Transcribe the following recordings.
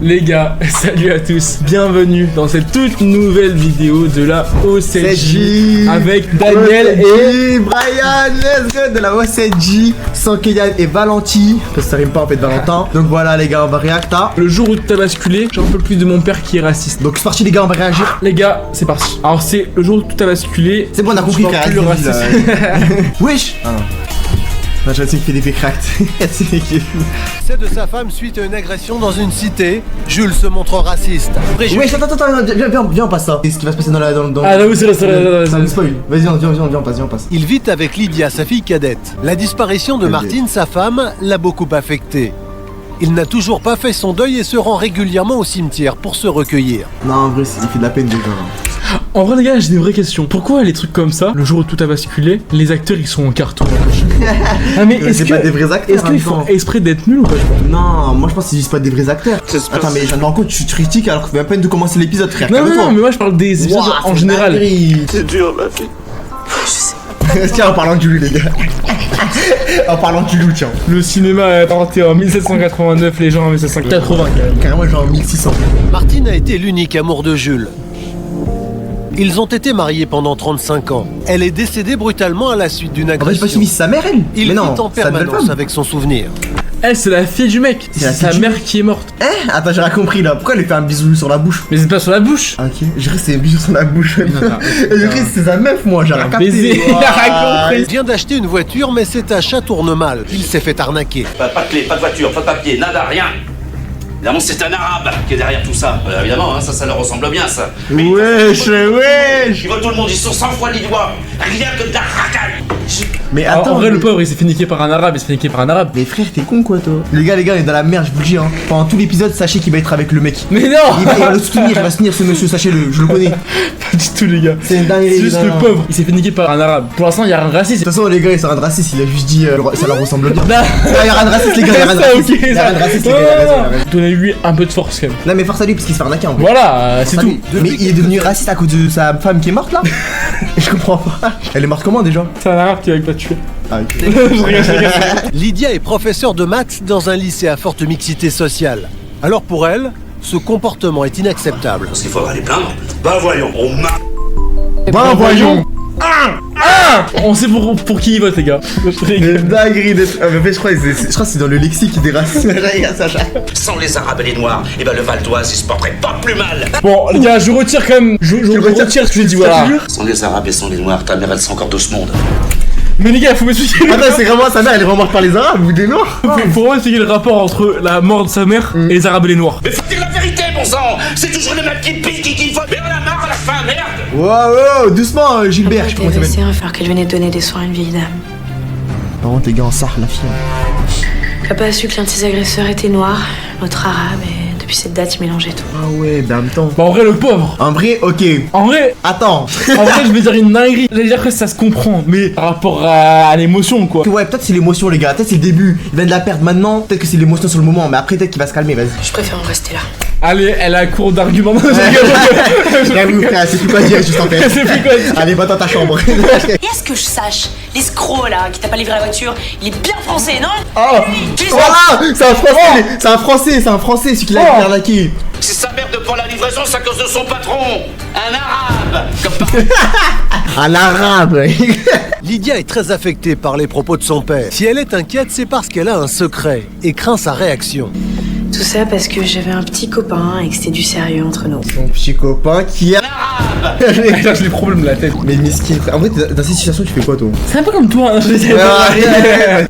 Les gars, salut à tous, bienvenue dans cette toute nouvelle vidéo de la OCJ avec Daniel et Brian, let's go, de la OCJ sans Kylian et Valenti, parce que ça rime pas en fait Valentin. Donc voilà les gars, on va réacter. le jour où t'as basculé, j'en peux plus de mon père qui est raciste. Donc c'est parti les gars, on va réagir. Les gars, c'est parti. Alors c'est le jour où tout a basculé. C'est bon, on a compris Je vois frère. plus le racisme. Wesh. Ah non. Non, je sais qu'il fait des faits cracked. C'est de sa femme suite à une agression dans une cité. Jules se montre raciste. Après, Wesh, attends, viens, on passe ça. Qu'est-ce qui va se passer dans la. Ah là oui, c'est Ça me spoil. Vas-y, viens, on passe. il vit avec Lydia, sa fille cadette. La disparition de Martine, sa femme, l'a beaucoup affecté. Il n'a toujours pas fait son deuil et se rend régulièrement au cimetière pour se recueillir. Non, en vrai, il fait de la peine déjà. En vrai les gars, j'ai des vraies questions. Pourquoi les trucs comme ça, le jour où tout a basculé, les acteurs ils sont en carton? Ah mais est-ce C'est pas des vrais acteurs. Est-ce qu'ils font exprès d'être nuls ou pas? Non, moi je pense qu'ils disent pas des vrais acteurs. Attends, mais je viens de me rendre compte, tu critiques alors qu'il fait à peine de commencer l'épisode, frère. Non, mais moi je parle des épisodes en général. C'est dur, ma fille. Tiens, en parlant du loup, les gars. En parlant du loup, tiens. Le cinéma a inventé en 1789, les gens en 1780. Carrément, genre en 1600. Martine a été l'unique amour de Jules. Ils ont été mariés pendant 35 ans. Elle est décédée brutalement à la suite d'une En fait, j'ai agression. pas suivi sa mère, elle. Il Mais vit non, en sa nouvelle permanence femme. avec son souvenir. Elle, c'est la fille du mec. C'est la C'est sa fille du mère qui est morte. Attends, j'ai rien compris là. Pourquoi elle lui fait un bisou sur la bouche? Mais c'est pas sur la bouche. Ah, ok, j'ai cru que c'est un bisou sur la bouche. J'ai cru que c'est sa meuf, moi, j'ai rien baiser. capté. Il a rien compris. Il vient d'acheter une voiture, mais cet achat tourne mal. Il s'est fait arnaquer. Pas de clé, pas de voiture, pas de papier, nada, rien. Évidemment, c'est un arabe qui est derrière tout ça. Évidemment, hein, ça leur ressemble bien, ça. Mais Wesh. ils volent tout le monde, ils sont 100 fois lillois. Rien que de la racaille. Mais En attends. vrai, le pauvre, il s'est fait niquer par un arabe, Mais frère, t'es con quoi, toi? Les gars, on est dans la merde, je vous le dis, hein. Pendant tout l'épisode, sachez qu'il va être avec le mec. Mais non. Il va le soutenir, il va soutenir ce monsieur, sachez-le, je le connais. Pas du tout, les gars. C'est une dinguerie. C'est juste non, le non. pauvre, il s'est fait niquer par un arabe. Pour l'instant, il y a un raciste. De toute façon, les gars, ils sont un raciste, il a juste dit ça leur ressemble bien. Non. Il y a rien de raciste, les gars, il y a rien de Ça, raciste. ok, Il y a ça. rien de raciste, les gars, il a raison, il a raison. Donnez-lui un peu de force quand même. Non, mais force à lui parce qu'il se fait arnaquer en vrai. Voilà, c'est Force à tout. lui. Mais il est devenu raciste à cause de sa femme qui est morte là. Je comprends pas. Elle est morte comment déjà? C'est un arabe qui va pas tuer. Ah, ok. Je rigole. Lydia est professeure de maths dans un lycée à forte mixité sociale. Alors pour elle, ce comportement est inacceptable. Parce qu'il faudra les plaindre. Bah voyons, on m'a... Bah voyons. On sait pour qui il vote, les gars. Une dinguerie d'être. Ah, mais en fait, je crois que c'est dans le lexique des races. Regarde ça, Sans les arabes et les noirs, et ben le Val d'Oise, il se porterait pas plus mal. Bon, les gars, je retire quand même. Je retire ce que j'ai dit, voilà. Sans les arabes et sans les noirs, ta mère, elle sent encore de ce monde. Mais les gars, faut m'expliquer. Attends, c'est vraiment sa mère, elle est vraiment morte par les arabes ou des noirs? Faut vraiment expliquer le rapport entre la mort de sa mère et les arabes et les noirs. Mais faut dire la vérité, bon sang. C'est toujours les mêmes qui piquent, qui font. Mais on a marre à la fin, merde. Wow, doucement, Gilbert, je sais pas comment ça s'appelle. TVC, alors qu'elle venait de donner des soins à une vieille dame. Par contre, les gars, en sarre, la fille. Papa a su que l'un de ses agresseurs était noir, l'autre arabe, et depuis cette date, il mélangeait tout. Ah ouais, ben en même temps. Bah, en vrai, le pauvre. En vrai, ok. En vrai, Attends. je vais dire une dinguerie. J'allais dire que ça se comprend, mais par rapport à l'émotion, quoi. Ouais, peut-être c'est l'émotion, les gars. Peut-être c'est le début. Il vient de la perdre maintenant. Peut-être que c'est l'émotion sur le moment, mais après, peut-être qu'il va se calmer, vas-y. Je préfère en rester là. Allez, elle a cours d'arguments. Je J'avoue, frère, c'est plus quoi dire, juste en fait. sais plus quoi dire. Allez, va dans ta chambre. Et est-ce que je sache, l'escroc là, qui t'a pas livré la voiture, il est bien français, non? Oh, voilà, c'est un français, c'est un français, celui qui l'a Oh. arnaqué. Si sa mère ne prend la livraison, c'est à cause de son patron. Un arabe. Comme Un arabe. Lydia est très affectée par les propos de son père. Si elle est inquiète, c'est parce qu'elle a un secret et craint sa réaction. Tout ça parce que j'avais un petit copain et que c'était du sérieux entre nous. Mon petit copain qui a. Putain, j'ai des problèmes de la tête. Mais miskin, en vrai, dans cette situation, tu fais quoi, toi? C'est un peu comme toi, hein.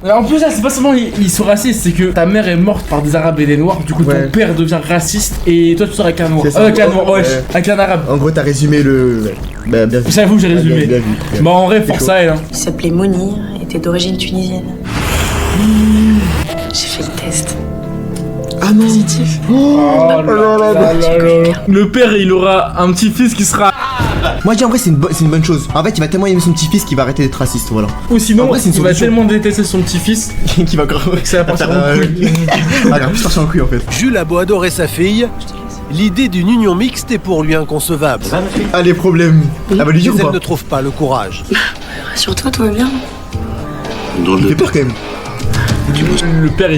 Ouais. En plus, là, c'est pas seulement ils sont racistes, c'est que ta mère est morte par des arabes et des noirs, du coup Ouais. ton père devient raciste et toi tu sors avec un noir. C'est ça. Avec un noir, ouais, Ouais. avec un arabe. En gros, t'as résumé le. Ouais. Bah, bien vu. J'avoue, j'ai Bien résumé. vu, bien vu. Bah en vrai, force chaud. à elle, hein. Il s'appelait Mounir, était d'origine tunisienne. J'ai fait le test. Ah non. Positif. Oh là là là J'ai là connu là. père. Le père, il aura un petit-fils qui sera. Moi, je dis en vrai, c'est une bonne chose. En fait, il va tellement aimer son petit-fils qu'il va arrêter d'être raciste, voilà. Ou sinon, En vrai, c'est une il va solution. tellement détester son petit-fils Qui va encore. que ça va partir en couille. Ah, il va plus partir en couille en fait. Jules a beau adorer sa fille, l'idée d'une union mixte est pour lui inconcevable. Ah, les problèmes. Ah, bah lui Mais dire ou elle pas? ne trouve pas le courage. Rassure-toi, tout va bien. Il fait peur quand même. Le père,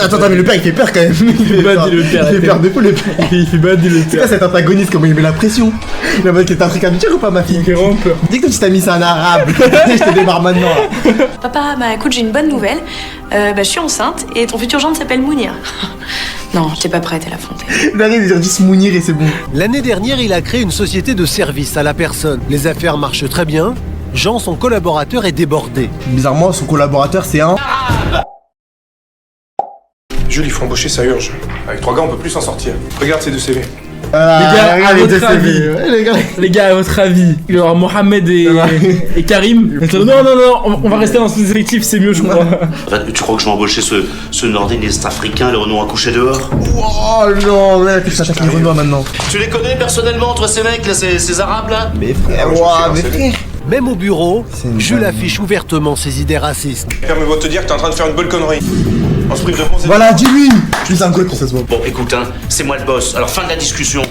Attends, mais le père il fait peur quand même. Il fait bader le père. Il fait peur de fou le père. il fait bader le C'est quoi père. cet antagoniste, comment il met la pression? Il a t'as un truc à me dire ou pas ma fille? Il fait vraiment peur. Dis que tu t'as mis ça en arabe. Je te démarre maintenant là. Papa, bah écoute, j'ai une bonne nouvelle. Je suis enceinte et ton futur gendre s'appelle Mounir. Non, t'es pas prête à l'affronter. Il arrive, il dit se mounir et c'est bon. L'année dernière, il a créé une société de service à la personne. Les affaires marchent très bien. Jean, son collaborateur, est débordé. Bizarrement, son collaborateur c'est un. Jules, il faut embaucher, ça urge. Avec 3 gars, on peut plus s'en sortir. Regarde ces 2 CV. Les gars, à les deux votre avis. CV. Ouais, les gars. Les gars, à votre avis, il y aura Mohamed et Karim. Non, on va rester dans ce effectif, c'est mieux, je crois. En fait, tu crois que je vais embaucher ce nordiste africain, le Renoir à coucher dehors? Oh non, ouais, tu s'attaques les Renois maintenant. Tu les connais personnellement, toi, ces mecs là, ces arabes là? Mais frère, Ouais, je ouah, me mais suis frère. Même au bureau, une Jules dingue. affiche ouvertement ses idées racistes. Permets-moi de te dire que t'es en train de faire une bonne connerie. On se prive de bronzer. Voilà, dis-lui. Je suis un gosse, ça se voit. Bon, écoute, hein, c'est moi le boss. Alors, fin de la discussion.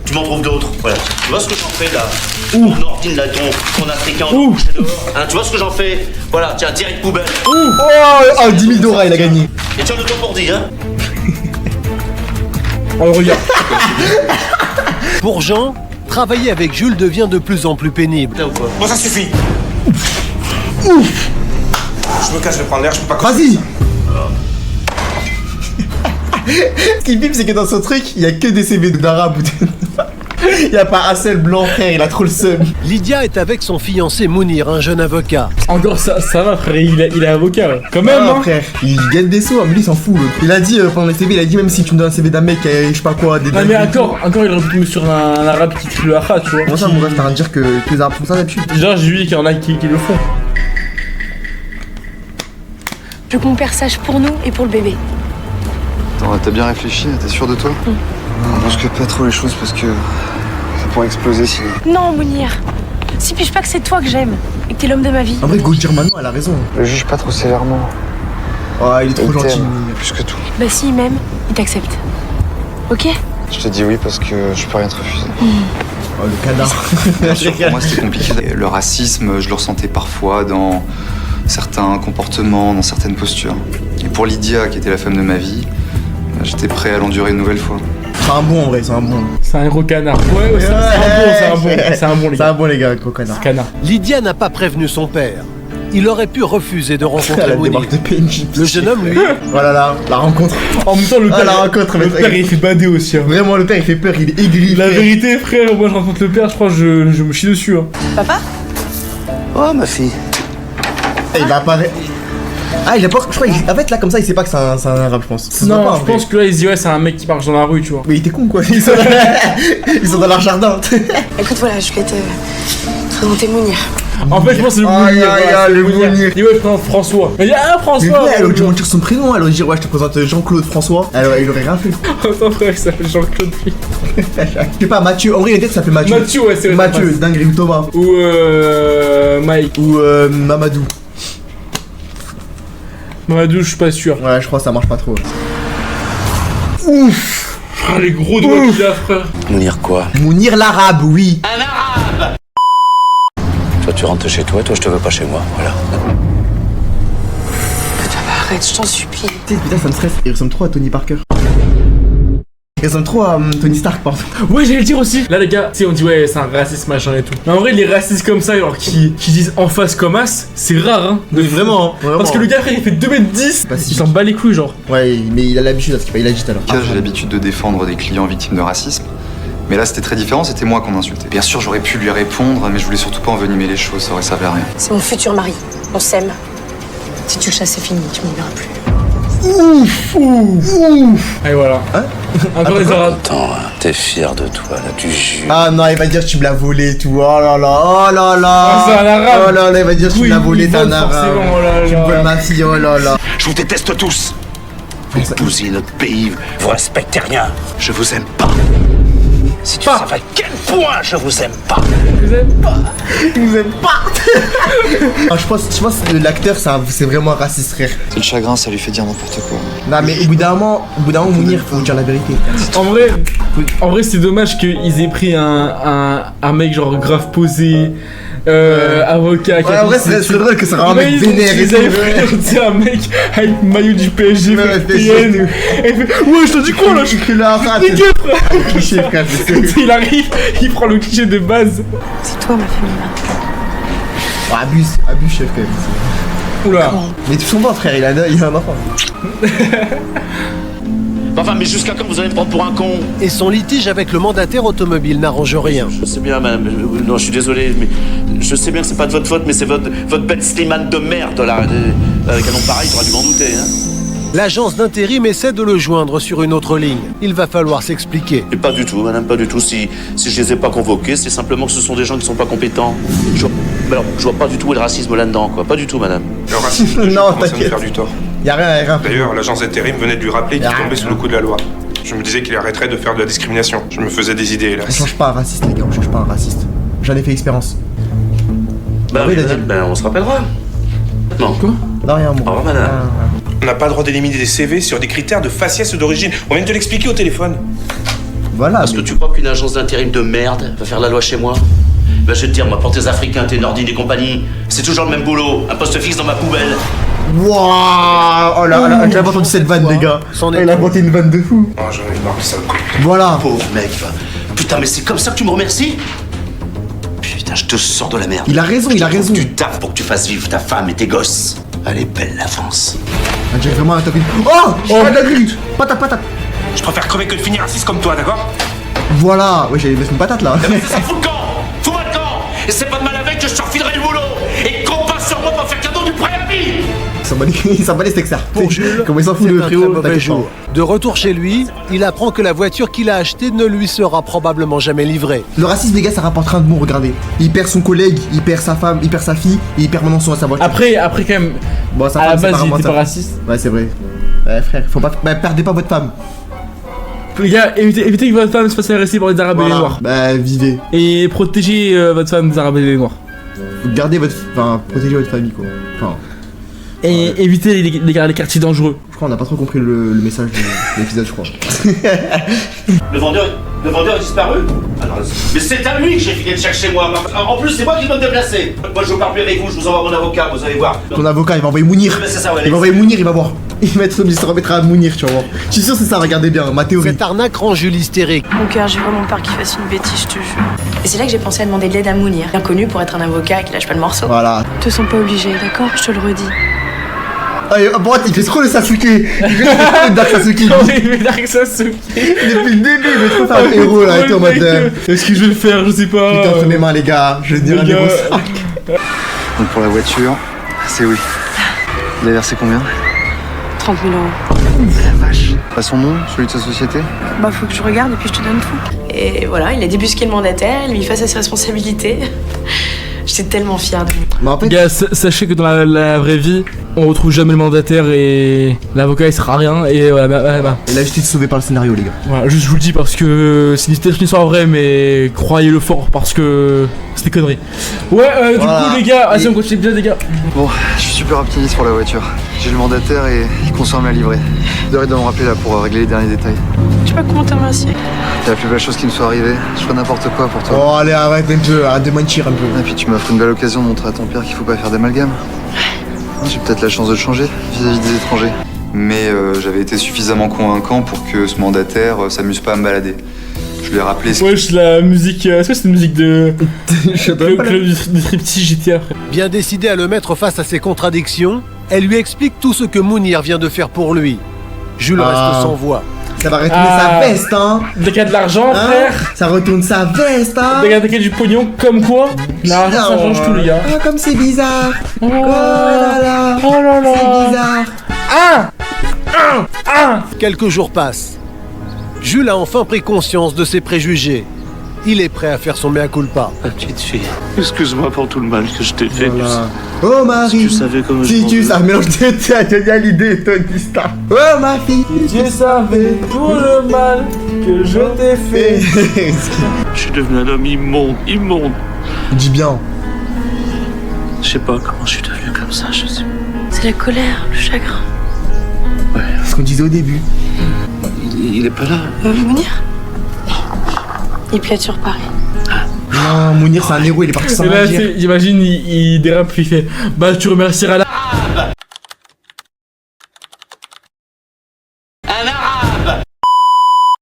Tu m'en trouves d'autres. Voilà. Tu vois ce que j'en fais là? Ton Nordine là, ton africain, on couché dehors. Hein, tu vois ce que j'en fais? Voilà, tiens, direct poubelle. Oh, 10 000 d'ora, il a gagné. Et tiens le dos pour dire, hein? On regarde. Pour Jean, travailler avec Jules devient de plus en plus pénible. Là ou quoi? Bon, ça suffit. Ouf. Je me casse, je vais prendre l'air, je peux pas. Vas-y. Ce qui pipe, c'est que dans son truc, il y a que des CV d'arabe ou de. Il y a pas un seul blanc, frère, il a trop le seum. Lydia est avec son fiancé Mounir, un jeune avocat. Encore ça va, frère, il est avocat, ouais. Quand même, Ah, hein. frère, il gagne des sous, mais lui il s'en fout. L'autre. Il a dit pendant les CV, il a dit même si tu me donnes un CV d'un mec, je sais pas quoi, des Ah, mais encore, il aurait pu tomber sur un arabe qui crie le haha, tu vois. Comment ça, mon ref, t'as rien à dire que tous les arabes font ça d'habitude? Genre, j'ai vu qu'il y en a qui le font. Je veux que mon père sache pour nous et pour le bébé. Attends, t'as bien réfléchi? T'es sûr de toi? Non, bouscule pas trop les choses parce que ça pourrait exploser si... Non, Mounir. Si piche pas que c'est toi que j'aime et que t'es l'homme de ma vie. En vrai, Gauthier Manon, elle a raison. Le juge pas trop sévèrement. Oh, il est trop Il gentil. t'aime, plus que tout. Bah si, il m'aime, il t'accepte. Ok? Je te dis oui parce que je peux rien te refuser. Oh, le canard. Bien sûr, pour moi c'était compliqué. Le racisme, je le ressentais parfois dans certains comportements, dans certaines postures. Et pour Lydia, qui était la femme de ma vie, j'étais prêt à l'endurer une nouvelle fois. C'est un bon en vrai, c'est un bon. C'est un gros canard. Ouais, c'est un bon, les C'est gars. un bon, les gars, gros canard. Canard. Lydia n'a pas prévenu son père. Il aurait pu refuser de Elle rencontrer a Mounir. débarqué de PNJ. Le jeune homme, lui, Voilà, là, la rencontre. En même temps, le Ah, père, la rencontre, le mec. père, il fait bader aussi, hein. Vraiment, le père il fait peur, il est aigri. La frère. vérité, frère, moi je rencontre le père, je crois que je me chie dessus, hein. Papa? Oh, ma fille. Il va apparaître. Ah, il a pas. Je crois en fait, là, comme ça, il sait pas que c'est un arabe, je pense. Ça se voit pas, Non, en je vrai. pense que là, il se dit, ouais, c'est un mec qui marche dans la rue, tu vois. Mais il était con, quoi. Ils sont dans leur jardin. Écoute, voilà, je vais te présenter Mounir. En fait, je pense que c'est le Aïe, Mounir. aïe, voilà, aïe, c'est le Mounir. Et ouais, je présente François. Il dit, ah, Mais François. ouais, elle aurait dû mentir son prénom, elle aurait dit, ouais, je te présente Jean-Claude François. Alors, il aurait rien fait. Attends, frère, il s'appelle Jean-Claude. Je sais pas, Mathieu. En vrai, il était, ça s'appelle Mathieu. Mathieu, ouais, c'est vrai. Mathieu, dinguerie ou Thomas. Ou Mike. Ou Mamadou. Mamadou, je suis pas sûr. Ouais, je crois que ça marche pas trop. Frère, les gros doigts qu'il a, frère. Mounir quoi? Mounir l'arabe, oui. Un arabe! Toi, tu rentres chez toi, je te veux pas chez moi, voilà. Arrête, je t'en supplie. Putain, ça me stresse. Il ressemble trop à Tony Parker. Il ressemble trop à Tony Stark, pardon. Ouais, j'allais le dire aussi. Là, les gars, tu sais, on dit, ouais, c'est un raciste, machin et tout. Mais en vrai, les racistes comme ça, alors qui disent en face comme as, c'est rare, hein. Mais vraiment, vraiment. Parce que le gars, frère, il fait 2m10. Bah, si. Il s'en bat les couilles, genre. Ouais, mais il a l'habitude à ce qu'il fait. Il a dit tout à l'heure. En tout cas, j'ai l'habitude de défendre des clients victimes de racisme. Mais là, c'était très différent, c'était moi qu'on insultait. Bien sûr, j'aurais pu lui répondre, mais je voulais surtout pas envenimer les choses, ça aurait servi à rien. C'est mon futur mari. On s'aime. Si tu le chasses, c'est fini, tu m'en verras plus. Allez, voilà. Hein? Encore des arabes. Attends, t'es fier de toi, là, tu jures. Ah non, il va dire tu me l'as volé et tout. Oh là là, oh là là. Ah, c'est un arabe. Oh là là, il va dire tu me Oui, l'as volé, il t'es un vole arabe. forcément, oh là Tu me là. voles ma fille, oh là là. Je vous déteste tous. Vous épousez notre pays, vous respectez rien. Je vous aime pas. Si tu savais à quel point je vous aime pas. Vous aimez pas. Il nous aime pas. Ah, je pense que l'acteur, c'est vraiment un raciste, frère. C'est le chagrin, ça lui fait dire n'importe quoi. Non, mais au bout d'un moment, Mounir, faut dire la vérité. En vrai, c'est dommage qu'ils aient pris un mec genre grave posé, avocat. Ouais, en vrai, c'est drôle que ça rend un mec vénère et Ils avaient pris un mec avec maillot du PSG, FPN. Et fait, ouais, je te dis quoi là? Je suis là, Nickel, frère. cliché, frère. Il arrive, il prend le cliché de base. C'est toi ma famille là. Abuse, chef, quand même. Oula. Mais tout son bon, frère, il a un enfant. Enfin, mais jusqu'à quand vous allez me prendre pour un con? Et son litige avec le mandataire automobile n'arrange rien. Je sais bien, madame. Non, je suis désolé, mais je sais bien que c'est pas de votre faute, mais c'est votre bête Slimane de merde, là. Avec un nom pareil, t'aurais dû m'en douter, hein. L'agence d'intérim essaie de le joindre sur une autre ligne. Il va falloir s'expliquer. Et pas du tout, madame, pas du tout. Si je les ai pas convoqués, c'est simplement que ce sont des gens qui sont pas compétents. Je vois pas du tout le racisme là-dedans, quoi. Pas du tout, madame. Le racisme, Non, commence à me t'inquiète. faire du tort. Y'a rien. D'ailleurs, l'agence d'intérim venait de lui rappeler qu'il tombait sous le coup de la loi. Je me disais qu'il arrêterait de faire de la discrimination. Je me faisais des idées, On hélas. change pas un raciste, les gars, on change pas un raciste. J'en ai fait expérience. Bah oui, oui, Daniel. madame, on se rappellera. Non. Quoi? Non, rien, moi. Au revoir, madame. On n'a pas le droit d'éliminer des CV sur des critères de faciès ou d'origine. On vient de te l'expliquer au téléphone. Voilà. Parce que tu crois qu'une agence d'intérim de merde va faire la loi chez moi? Bah, je vais te dire, moi, pour tes Africains, tes Nordines et compagnie, c'est toujours le même boulot. Un poste fixe dans ma poubelle. Wouah. Oh là, j'ai inventé cette vanne, les gars. Il a inventé une vanne de fou. Oh, j'en ai marre de ça. Voilà. Pauvre mec, va. Putain, mais c'est comme ça que tu me remercies? Putain, je te sors de la merde. Il a raison, il a raison. Tu taffes pour que tu fasses vivre ta femme et tes gosses. Elle est belle, la France. On dirait vraiment un top. Oh, pas de la grille. Patate. Je préfère crever que de finir raciste comme toi, d'accord? Voilà. Ouais, j'allais mettre une patate là. Mais ça fout le camp! Fous-moi le camp! Et c'est pas de mal avec que je te refilerai du boulot! Et qu'on passe sur moi pour faire cadeau du préavis! Il s'en bat les steaks, ça. Pour Jules, Comment il s'en fout c'est le un très frérot? mauvais jour. De retour chez lui, il apprend que la voiture qu'il a achetée ne lui sera probablement jamais livrée. Le racisme, les gars, ça rapporte rien de bon, regardez. Il perd son collègue, il perd sa femme, il perd sa fille, et il perd maintenant sa voiture. Après, quand même, Bon, sa à la femme, c'est base, il vraiment était ça. pas raciste. Ouais, c'est vrai. Ouais, frère, faut pas. Bah, perdez pas votre femme. Les gars, évitez que votre femme se fasse agresser par les Arabes et les Noirs. Bah, vivez. Et protégez votre femme des Arabes et des Noirs. Faut garder votre. Enfin, protégez votre famille, quoi. Enfin. Et évitez les quartiers dangereux. Je crois qu'on a pas trop compris le message de l'épisode, je crois. Le vendeur est disparu? Alors, mais c'est à lui que j'ai filé de chercher moi. En plus, c'est moi qui dois me déplacer. Moi, je veux pas plus avec vous, je vous envoie mon avocat, vous allez voir. Ton avocat, il va envoyer Mounir. Mais c'est ça, ouais, Il va envoyer Mounir, il va voir. Il va se remettre à Mounir, tu vas voir. Je suis sûr que c'est ça, regardez bien, ma théorie. Cette arnaque rend Jules hystérique. Mon cœur, j'ai vraiment peur qu'il fasse une bêtise, je te jure. Et c'est là que j'ai pensé à demander de l'aide à Mounir, bien connu pour être un avocat qui lâche pas le morceau. Voilà. Te sens pas obligé, d'accord? Je te le redis. Allez, à droite, il fait trop le Sasuke. Il fait trop le Dark Sasuke. Mais Dark Sasuke. Depuis le début, il veut trop faire le héros là, et tout en mode. Est-ce que je vais le faire? Je sais pas. Putain, entre mes mains, les gars. Je vais dire un Les héros gars. ça. Donc pour la voiture, c'est oui. Il a versé combien? 30 000 euros. La vache. Pas son nom, celui de sa société? Bah, faut que je regarde et puis je te donne tout. Et voilà, il a débusqué le mandataire, il lui face à ses responsabilités. J'étais tellement fière de lui. Mais en fait, Les gars, sachez que dans la vraie vie, on retrouve jamais le mandataire et l'avocat il sert à rien. Et voilà, il a juste été sauvé par le scénario, les gars. voilà, juste je vous le dis parce que c'est une histoire vraie, mais croyez-le fort parce que c'est des conneries. Ouais, du Voilà. coup, les gars, vas-y, on continue l'épisode, les gars. Bon, je suis super optimiste pour la voiture. J'ai le mandataire et il consent à me la livrer. Il doit me rappeler là pour régler les derniers détails. Je sais pas comment te remercier. C'est la plus belle chose qui me soit arrivée. Je ferai n'importe quoi pour toi. Oh, allez, arrête un peu, arrête de mentir un peu. Et puis tu m'offres une belle occasion de montrer à ton père qu'il faut pas faire d'amalgame. J'ai peut-être la chance de te changer vis-à-vis des étrangers. Mais j'avais été suffisamment convaincant pour que ce mandataire s'amuse pas à me balader. Je lui ai rappelé ce Wesh, la musique. Est-ce que c'est une musique de. Je sais Le pas. club du striptease GTA, frère. Bien décidée à le mettre face à ses contradictions, elle lui explique tout ce que Mounir vient de faire pour lui. Jules reste sans voix. Ça va retourner Ah. sa veste, hein. Dès qu'il y a de l'argent, Hein? frère. Ça retourne sa veste, hein. Dès qu'il y a du pognon, comme quoi. L'argent, ça change tout, les gars. Ah, comme c'est bizarre. Oh là là. Oh là là. C'est bizarre. Quelques jours passent. Jules a enfin pris conscience de ses préjugés. Il est prêt à faire son mea culpa. Ma petite fille, excuse-moi pour tout le mal que je t'ai fait. Voilà. Oh Marie, Tu savais comment je si m'en tu veux. savais, mélange de Tony Hallyday et Tony Stark. Oh ma fille, Tu savais tout le mal que je t'ai fait. Je suis devenu un homme immonde. dis bien. Je sais pas comment je suis devenu comme ça, je sais. C'est la colère, le chagrin. Ce qu'on disait au début. Il est pas là. Mounir? Il plaide sur Paris. Non, Non, Mounir c'est un héros, il est parti sans Et là, rien dire. j'imagine, il dérape puis il fait bah, tu remercieras la.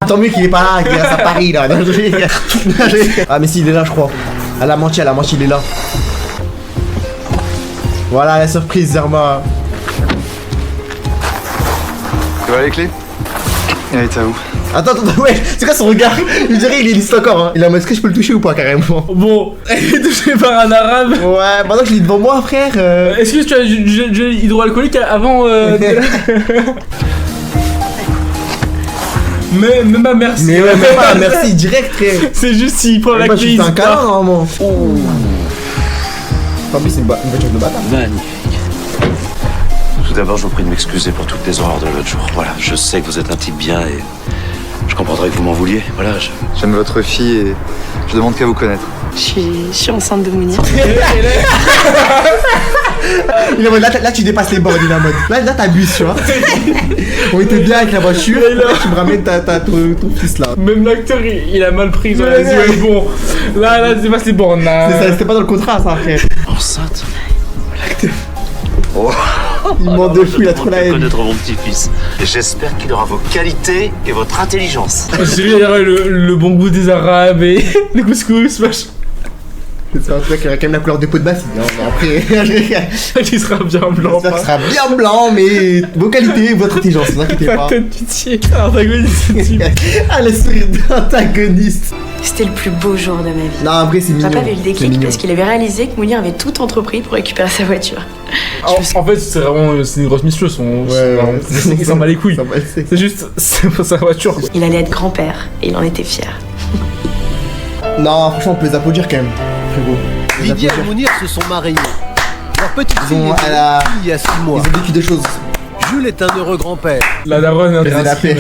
Tant mieux qu'il est pas là, qu'il reste à Paris là. Non, ah mais si, il est là je crois. Elle a menti, il est là. Voilà la surprise Zerma. Tu vois les clés? Allez, t'as où? Attends, ouais, c'est quoi son regard? Je dirais il existe encore hein. Il est en mode est-ce que je peux le toucher ou pas carrément? Bon, elle est touchée par un arabe. Ouais, maintenant que je l'ai devant moi frère. Est-ce que tu as du gel hydroalcoolique avant Mais ma merci. Mais ouais, même pas, merci direct frère. C'est juste s'il prend la Moi clé. je suis un il câlin part. normalement. Tant pis c'est une voiture de bâtard. Magnifique. Tout d'abord, je vous prie de m'excuser pour toutes les horreurs de l'autre jour. Voilà, je sais que vous êtes un type bien et je comprendrais que vous m'en vouliez. Voilà, J'aime votre fille et je demande qu'à vous connaître. Je suis enceinte de Mounir. Il est en mode là tu dépasses les bornes, il est en mode. Là t'abuses, tu vois. On était bien avec la voiture, là tu me ramènes ton fils là. Même l'acteur, il a mal pris dans les yeux. Bon, là, c'est pas les bornes. Là. C'est ça, c'était pas dans le contrat ça frère. enceinte. Oh. Il ment de fou, il a trop la haine. Connaître mon petit-fils. Et j'espère qu'il aura vos qualités et votre intelligence. J'ai le bon goût des arabes et les couscous, machin. C'est un truc qui a quand même la couleur de peau de Bassi. Hein, mais après, Qui sera bien blanc. j'espère qu'il sera bien blanc, mais vos qualités, votre intelligence, ne vous inquiétez pas. Tête pitié. Antagoniste. Ah, le sourire d'antagoniste. C'était le plus beau jour de ma vie. Non, en vrai, c'est mignon. Papa avait eu le C'est déclic mignon. parce qu'il avait réalisé que Mounir avait tout entrepris pour récupérer sa voiture. En fait, c'est vraiment une grosse mission. Il s'en bat les couilles. C'est juste c'est pour sa voiture. Quoi. Il allait être grand-père et il en était fier. Non, franchement, on peut les applaudir quand même. Frérot. Les Lydia et applaudir. Mounir se sont mariés. Leur petite Ils fille ont- est elle a- née il y a 6 mois. Ils ont vécu des choses. Jules est un heureux grand-père. La daronne, C'est la paix.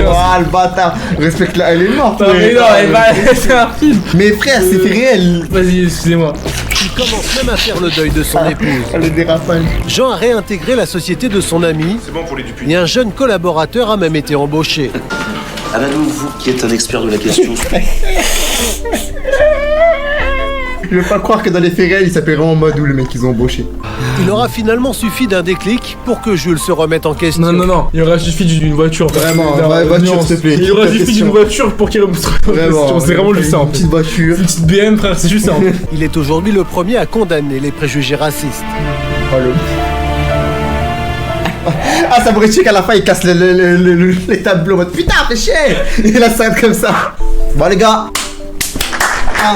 Ah, le bâtard. Respecte-la, elle est morte. Non, mais non, elle va. C'est un film. Mais frère, c'est fait réel. Vas-y, excusez-moi. Il commence même à faire le deuil de son épouse. Ah, le dérapage. Jean a réintégré la société de son ami C'est bon pour les Dupuis. et un jeune collaborateur a même été embauché. Amadou, vous qui êtes un expert de la question, Je veux pas croire que dans les faits réels, il s'appelle vraiment Modou, le mec qu'ils ont embauché. Il aura finalement suffi d'un déclic pour que Jules se remette en question. Non. Il aura suffi d'une voiture. Vraiment, Dans- voiture, nuance. s'il te plaît. Il aura Petite suffi question. d'une voiture pour qu'il remonte en question. C'est vraiment juste ça en Une fait. petite voiture. C'est une petite BM, frère, c'est juste ça. En fait. Il est aujourd'hui le premier à condamner les préjugés racistes. Oh, le- Ah, ça m'aurait tué qu'à la fin il casse les tableaux en mode putain, fais chier. Et la s'arrête comme ça. Bon, les gars. Ah,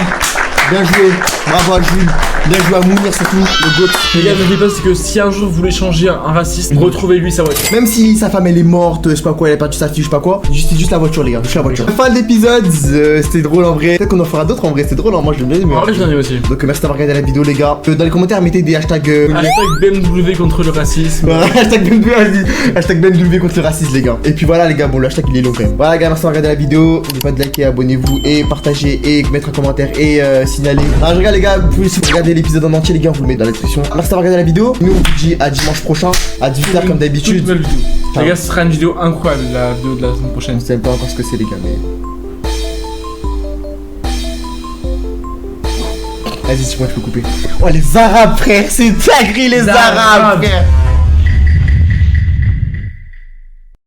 bien joué. Bravo à Jules. Bien joué à Mounir, surtout. Le goat. Les gars, n'oubliez pas, c'est que si un jour vous voulez changer un raciste, retrouvez-lui sa voiture. Même si sa femme elle est morte, je sais pas quoi, elle a perdu sa fille, je sais pas quoi. C'est juste la voiture, les gars. Juste la voiture. Fin de l'épisode. C'était drôle en vrai. Peut-être qu'on en fera d'autres en vrai. C'était drôle, hein. Moi je l'ai bien aimé. En vrai, je viens aussi. Donc merci d'avoir regardé la vidéo, les gars. Dans les commentaires, mettez des hashtags. Hashtag BMW contre le racisme. Voilà, hashtag BMW, vas-y. Hashtag BMW contre le racisme, les gars. Et puis voilà, les gars, bon, le hashtag il est long quand même. Voilà, les gars, merci d'avoir regardé la vidéo. N'oubliez pas de liker, abonnez-vous et partagez et mettre un commentaire et signaler. Alors, je regarde, les gars, vous pouvez, si vous regardez l'épisode en entier, les gars, vous le mettez dans la description. Merci d'avoir regardé la vidéo. Nous, on vous dit à dimanche prochain, à 18h comme d'habitude. Toute nouvelle vidéo. Les gars, ce sera une vidéo incroyable, la vidéo de la semaine prochaine. Je sais pas encore ce que c'est, les gars, mais. Vas-y, si moi je peux couper. Oh, les Arabes, frère, c'est dinguerie, les Arabes, frère.